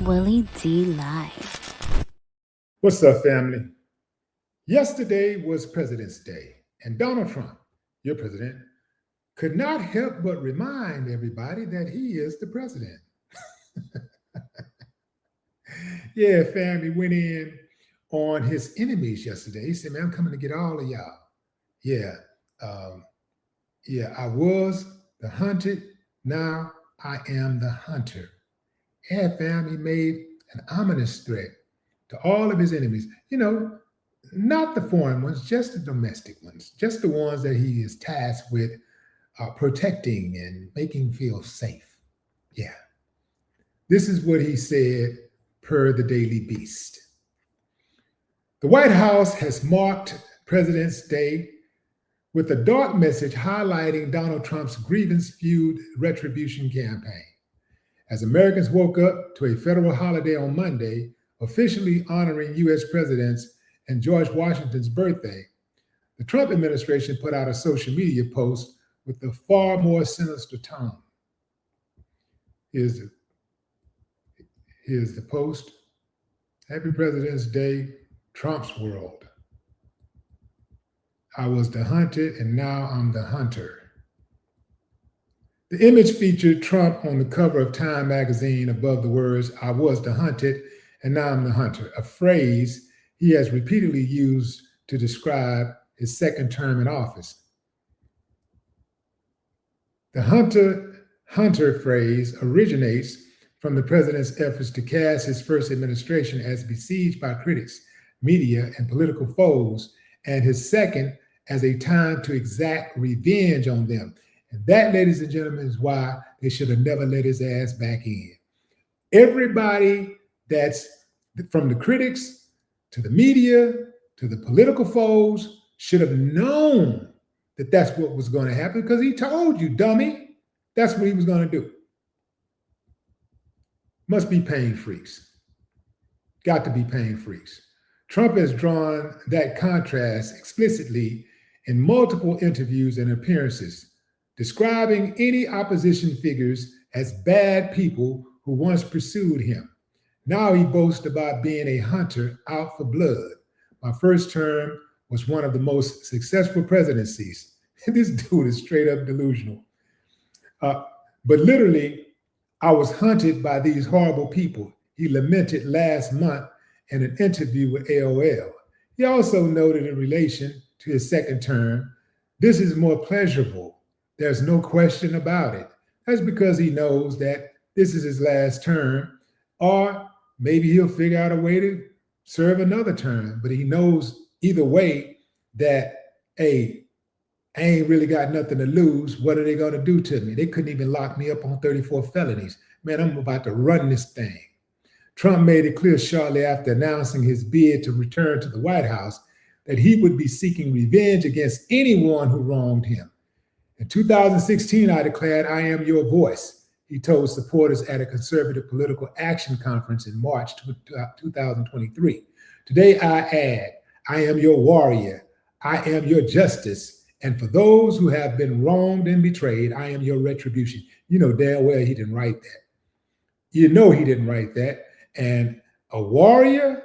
Willie D Live. What's up, family? Yesterday was President's Day, and Donald Trump, your president, could not help but remind everybody that he is the president. Yeah, family went in on his enemies yesterday. He said, "Man, I'm coming to get all of y'all." Yeah, um, yeah, I was the hunted, now I am the hunter. Yeah, fam, he made an ominous threat to all of his enemies. Not the foreign ones, just the domestic ones, just the ones that he is tasked with protecting and making feel safe. Yeah. This is what he said per the Daily Beast. The White House has marked President's Day with a dark message highlighting Donald Trump's grievance-fueled retribution campaign. As Americans woke up to a federal holiday on Monday, officially honoring U.S. presidents and George Washington's birthday, the Trump administration put out a social media post with a far more sinister tone. Here's the post. Happy President's Day, Trump's world. I was the hunted and now I'm the hunter. The image featured Trump on the cover of Time magazine above the words, I was the hunted and now I'm the hunter, a phrase he has repeatedly used to describe his second term in office. The hunter phrase originates from the president's efforts to cast his first administration as besieged by critics, media, and political foes, and his second as a time to exact revenge on them. And that, ladies and gentlemen, is why they should have never let his ass back in. Everybody that's from the critics to the media to the political foes should have known that that's what was going to happen because he told you, dummy, that's what he was going to do. Must be pain freaks. Got to be pain freaks. Trump has drawn that contrast explicitly in multiple interviews and appearances, describing any opposition figures as bad people who once pursued him. Now he boasts about being a hunter out for blood. My first term was one of the most successful presidencies. This dude is straight up delusional. But literally, I was hunted by these horrible people, he lamented last month in an interview with AOL. He also noted in relation to his second term, this is more pleasurable. There's no question about it. That's because he knows that this is his last term, or maybe he'll figure out a way to serve another term. But he knows either way that, hey, I ain't really got nothing to lose. What are they going to do to me? They couldn't even lock me up on 34 felonies. Man, I'm about to run this thing. Trump made it clear shortly after announcing his bid to return to the White House that he would be seeking revenge against anyone who wronged him. In 2016, I declared, I am your voice, he told supporters at a conservative political action conference in March 2023. Today, I add, I am your warrior. I am your justice. And for those who have been wronged and betrayed, I am your retribution. You know damn well he didn't write that. You know he didn't write that. And a warrior,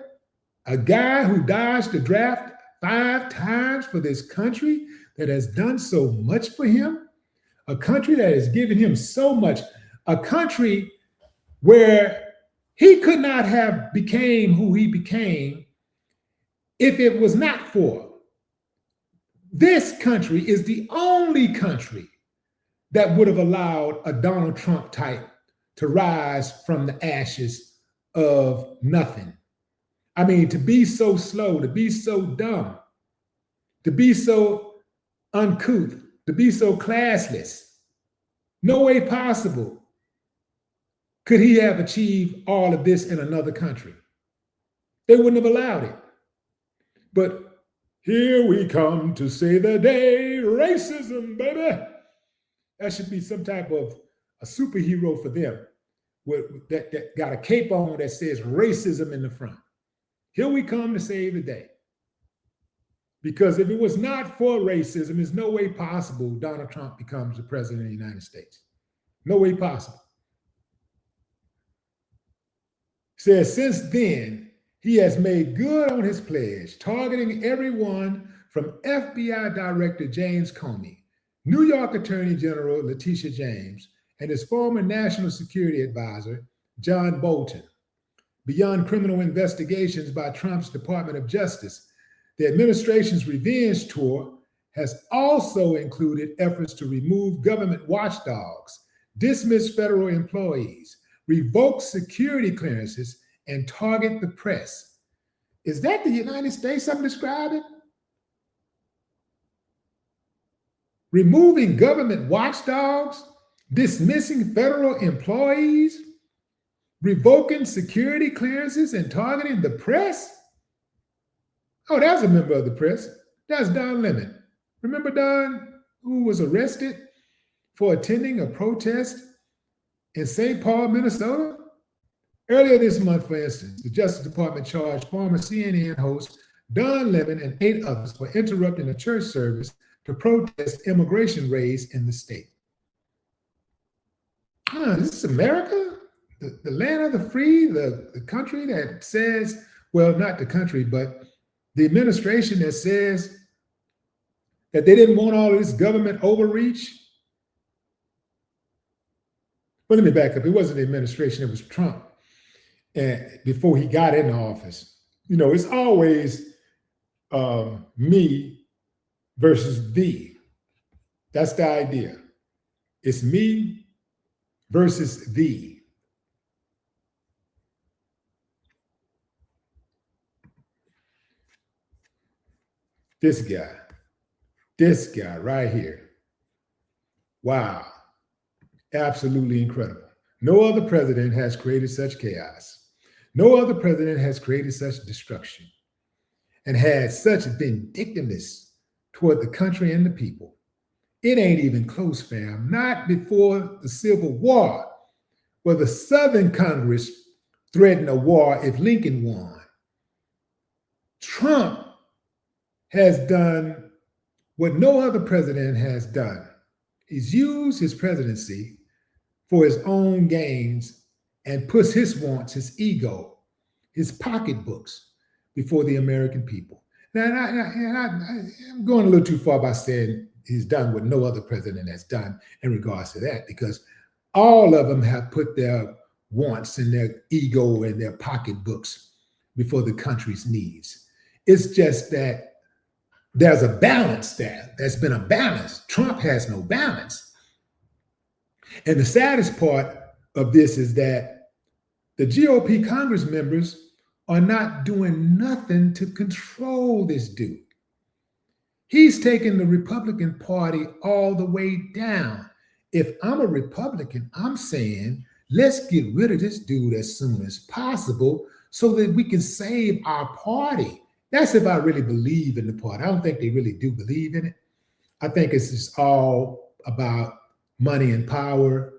a guy who dodged the draft 5 times for this country that has done so much for him, a country that has given him so much, a country where he could not have became who he became if it was not for. This country is the only country that would have allowed a Donald Trump type to rise from the ashes of nothing. I mean, to be so slow, to be so dumb, to be so uncouth, to be so classless. No way possible could he have achieved all of this in another country. They wouldn't have allowed it. But here we come to save the day, racism, baby. That should be some type of a superhero for them that got a cape on that says racism in the front. Here we come to save the day. Because if it was not for racism, there's no way possible Donald Trump becomes the president of the United States. No way possible. Says, since then, he has made good on his pledge, targeting everyone from FBI Director James Comey, New York Attorney General Letitia James, and his former National Security Advisor, John Bolton. Beyond criminal investigations by Trump's Department of Justice, the administration's revenge tour has also included efforts to remove government watchdogs, dismiss federal employees, revoke security clearances, and target the press. Is that the United States I'm describing? Removing government watchdogs, dismissing federal employees, revoking security clearances, and targeting the press? Oh, that's a member of the press. That's Don Lemon. Remember Don, who was arrested for attending a protest in St. Paul, Minnesota? Earlier this month, for instance, the Justice Department charged former CNN host Don Lemon and 8 others for interrupting a church service to protest immigration raids in the state. This is America? The land of the free, the country that says, well, not the country, but the administration that says that they didn't want all of this government overreach. But let me back up. It wasn't the administration, it was Trump. And before he got into office, it's always me versus thee. That's the idea. It's me versus thee. This guy right here. Wow. Absolutely incredible. No other president has created such chaos. No other president has created such destruction and had such vindictiveness toward the country and the people. It ain't even close, fam. Not before the Civil War, where the Southern Congress threatened a war if Lincoln won. Trump has done what no other president has done. He's used his presidency for his own gains and puts his wants, his ego, his pocketbooks before the American people. Now, I'm going a little too far by saying he's done what no other president has done in regards to that, because all of them have put their wants and their ego and their pocketbooks before the country's needs. It's just that there's a balance there. There's been a balance. Trump has no balance. And the saddest part of this is that the GOP Congress members are not doing nothing to control this dude. He's taken the Republican Party all the way down. If I'm a Republican, I'm saying, let's get rid of this dude as soon as possible so that we can save our party. That's if I really believe in the party. I don't think they really do believe in it. I think it's just all about money and power.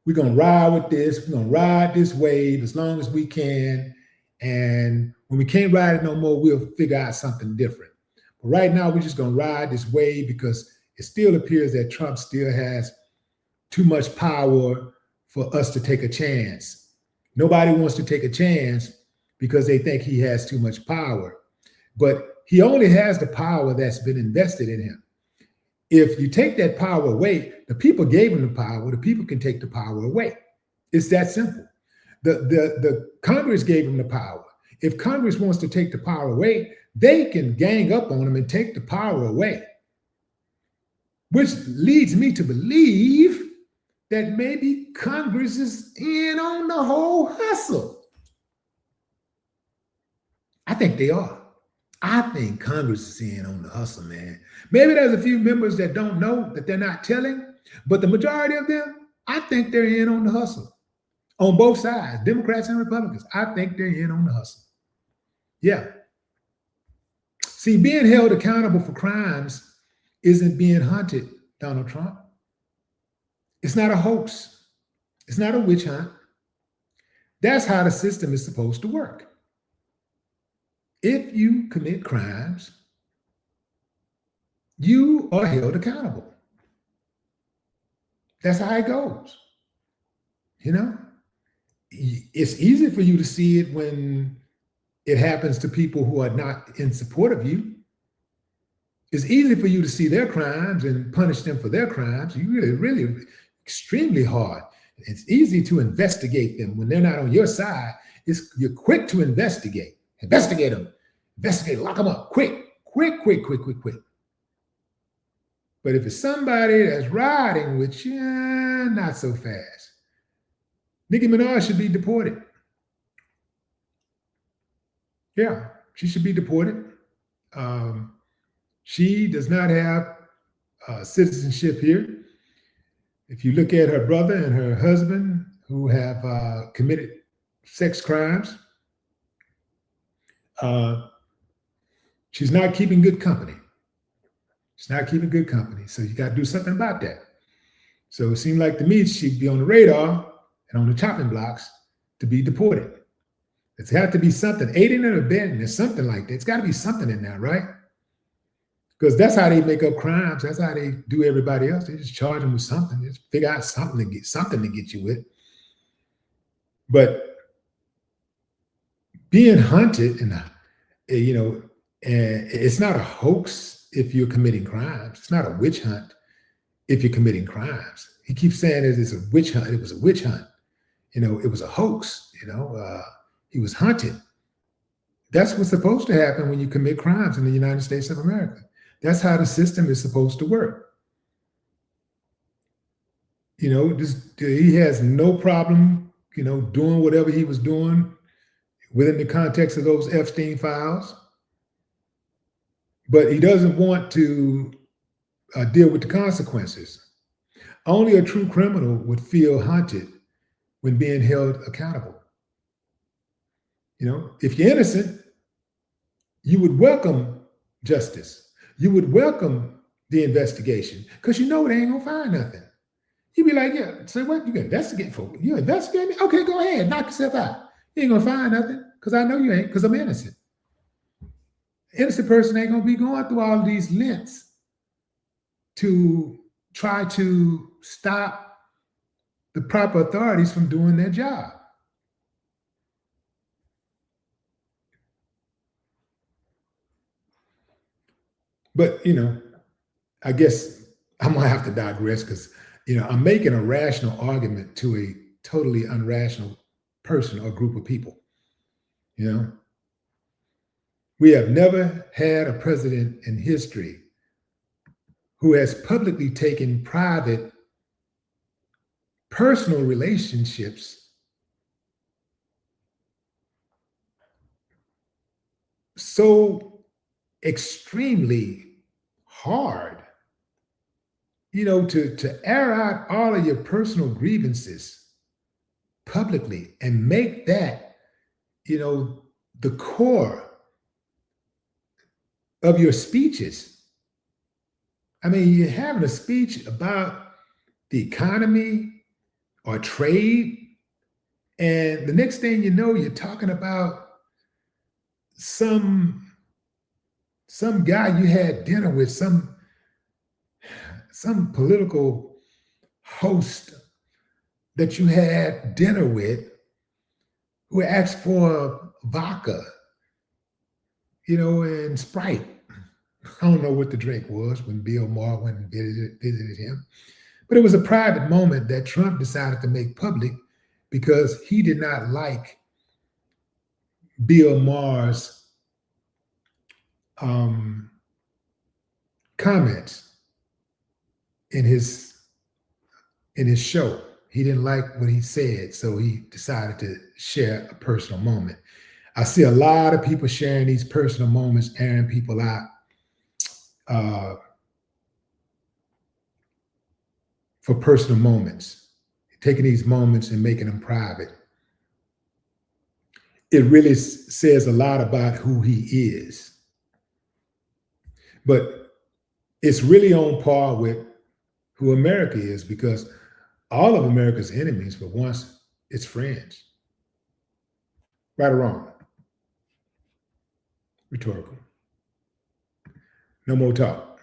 We're going to ride with this. We're going to ride this wave as long as we can. And when we can't ride it no more, we'll figure out something different. But right now, we're just going to ride this wave because it still appears that Trump still has too much power for us to take a chance. Nobody wants to take a chance because they think he has too much power. But he only has the power that's been invested in him. If you take that power away, the people gave him the power, the people can take the power away. It's that simple. The Congress gave him the power. If Congress wants to take the power away, they can gang up on him and take the power away. Which leads me to believe that maybe Congress is in on the whole hustle. I think they are. I think Congress is in on the hustle, man. Maybe there's a few members that don't know, that they're not telling, but the majority of them, I think they're in on the hustle. On both sides, Democrats and Republicans, I think they're in on the hustle. Yeah. See, being held accountable for crimes isn't being hunted, Donald Trump. It's not a hoax. It's not a witch hunt. That's how the system is supposed to work. If you commit crimes, you are held accountable. That's how it goes. You know? It's easy for you to see it when it happens to people who are not in support of you. It's easy for you to see their crimes and punish them for their crimes. You really extremely hard. It's easy to investigate them when they're not on your side. You're quick to investigate. Investigate them. Investigate, lock them up. Quick. But if it's somebody that's riding with you, not so fast. Nicki Minaj should be deported. Yeah, she should be deported. She does not have citizenship here. If you look at her brother and her husband who have committed sex crimes, she's not keeping good company. She's not keeping good company. So you got to do something about that. So it seemed like to me she'd be on the radar and on the chopping blocks to be deported. It's got to be something, aiding and abetting or something like that. It's got to be something in there, right? Because that's how they make up crimes. That's how they do everybody else. They just charge them with something. Just figure out something to get you with. But being hunted, and it's not a hoax if you're committing crimes. It's not a witch hunt if you're committing crimes. He keeps saying it's a witch hunt. It was a witch hunt. It was a hoax. He was hunted. That's what's supposed to happen when you commit crimes in the United States of America. That's how the system is supposed to work. He has no problem, doing whatever he was doing within the context of those Epstein files. But he doesn't want to deal with the consequences. Only a true criminal would feel hunted when being held accountable. If you're innocent, you would welcome justice. You would welcome the investigation because they ain't gonna find nothing. You'd be like, yeah, so what you gonna investigate for? You investigate me? Okay, go ahead, knock yourself out. You ain't gonna find nothing because I know you ain't, because I'm innocent. Innocent person ain't gonna be going through all of these lengths to try to stop the proper authorities from doing their job. But, I guess I'm going to have to digress because, I'm making a rational argument to a totally unrational person or group of people. We have never had a president in history who has publicly taken private, personal relationships so extremely hard, to air out all of your personal grievances publicly and make that, the core of your speeches. I mean, you're having a speech about the economy or trade, and the next thing you know, you're talking about some guy you had dinner with, some political host that you had dinner with who asked for vodka, and Sprite. I don't know what the drink was when Bill Maher went and visited him, but it was a private moment that Trump decided to make public because he did not like Bill Maher's comments in his show. He didn't like what he said, so he decided to share a personal moment. I see a lot of people sharing these personal moments, airing people out for personal moments, taking these moments and making them private. It really says a lot about who he is. But it's really on par with who America is, because all of America's enemies were once its friends. Right or wrong? Rhetorical. No more talk.